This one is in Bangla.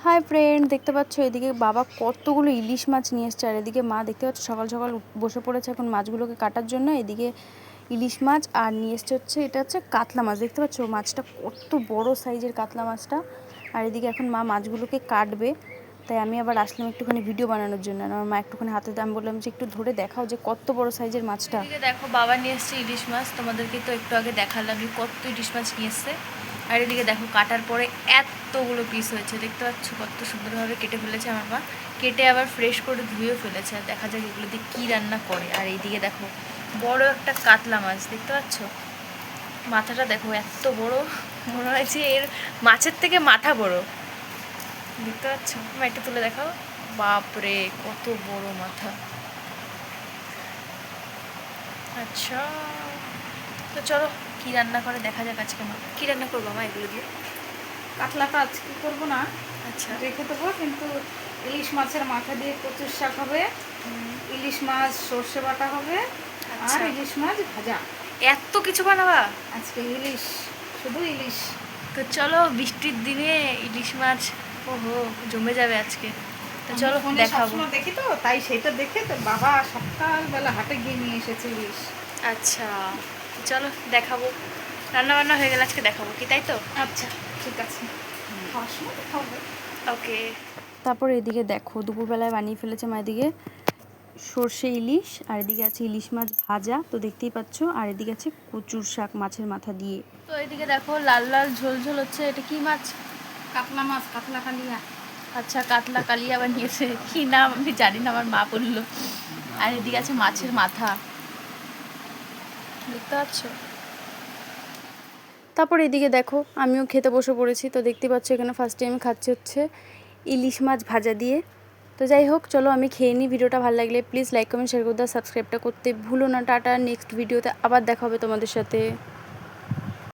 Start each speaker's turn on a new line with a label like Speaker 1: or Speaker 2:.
Speaker 1: হাই ফ্রেন্ড, দেখতে পাচ্ছ এদিকে বাবা কতগুলো ইলিশ মাছ নিয়ে এসছে। আর এদিকে মা দেখতে পাচ্ছ সকাল সকাল বসে পড়েছে এখন মাছগুলোকে কাটার জন্য। এদিকে ইলিশ মাছ আর নিয়ে এসছে হচ্ছে এটা হচ্ছে কাতলা মাছ। দেখতে পাচ্ছ মাছটা কত বড় সাইজের কাতলা মাছটা। আর এদিকে এখন মা মাছগুলোকে কাটবে, তাই আমি আবার আসলাম একটুখানি ভিডিও বানানোর জন্য। আর আমার মা একটুখানি হাতে আমি বললাম যে একটু ধরে দেখাও যে কত বড় সাইজের মাছটা।
Speaker 2: এদিকে দেখো বাবা নিয়ে এসছে ইলিশ মাছ, তোমাদেরকে তো একটু আগে দেখালাম কত ইলিশ মাছ নিয়ে এসছে। আর এদিকে দেখো কাটার পরে এতগুলো পিস হয়েছে, দেখতে পাচ্ছ কত সুন্দরভাবে কেটে ফেলেছে আমার মা। কেটে আবার ফ্রেশ করে ধুয়েও ফেলেছে। আর দেখা যাক এগুলো দিয়ে কী রান্না করে। আর এইদিকে দেখো বড় একটা কাতলা মাছ, দেখতে পাচ্ছ মাথাটা দেখো এত বড়, মনে হয়েছে এর মাছের থেকে মাথা বড়। দেখতে পাচ্ছ, মা একটু তুলে দেখাও। বাপরে কত বড় মাথা। আচ্ছা, তো চলো কী রান্না করে দেখা যাক আজকে। মা কী রান্না করবো মা এগুলো দিয়ে?
Speaker 3: কাতলাটা আজকে করবো না,
Speaker 2: আচ্ছা,
Speaker 3: রেখে দেবো, কিন্তু ইলিশ মাছের মাথা দিয়ে কচুর শাক হবে, ইলিশ মাছ সর্ষে বাটা হবে, আর ইলিশ মাছ ভাজা।
Speaker 2: এত কিছু বানাবা
Speaker 3: আজকে ইলিশ, শুধু ইলিশ।
Speaker 2: তো চলো বৃষ্টির দিনে ইলিশ মাছ, ওহো জমে যাবে আজকে। তো চলো দেখাবো।
Speaker 3: সবসময় দেখি তো, তাই সেটা দেখে তো বাবা সকালবেলা হাটে গিয়ে নিয়ে এসেছে ইলিশ।
Speaker 2: আচ্ছা চলো দেখাবো, রান্না বান্না হয়ে গেলে আজকে দেখাবো কি, তাই তো?
Speaker 3: আচ্ছা ঠিক আছে, খাওয়ার সময় তো খাবো।
Speaker 2: ওকে।
Speaker 1: তারপর এদিকে দেখো দুপুরবেলায় বানিয়ে ফেলেছে মা এদিকে সর্ষে ইলিশ, আর এদিকে আছে ইলিশ মাছ ভাজা, তো দেখতেই পাচ্ছ। আর এদিকে আছে কচুর শাক মাছের মাথা দিয়ে।
Speaker 2: তো এদিকে দেখো লাল লাল ঝোল ঝোল হচ্ছে, এটা কি মাছ?
Speaker 3: কাতলা মাছ, কাতলা কালিয়া।
Speaker 2: আচ্ছা কাতলা কালিয়া বানিয়েছে, কি নাম আমি জানি না, আমার মা বললো। আর এদিকে আছে মাছের মাথা, দেখতে পাচ্ছ।
Speaker 1: তারপর এদিকে দেখো আমিও খেতে বসে পড়েছি। তো দেখতে পাচ্ছ এখানে ফার্স্টে আমি খাচ্ছি হচ্ছে ইলিশ মাছ ভাজা দিয়ে। তো যাই হোক চলো আমি খেয়ে নিই। ভিডিওটা ভালো লাগলে প্লিজ লাইক কমেন্ট শেয়ার করে দাও, সাবস্ক্রাইবটা করতে ভুলো না। টাটা, নেক্সট ভিডিওতে আবার দেখা হবে তোমাদের সাথে।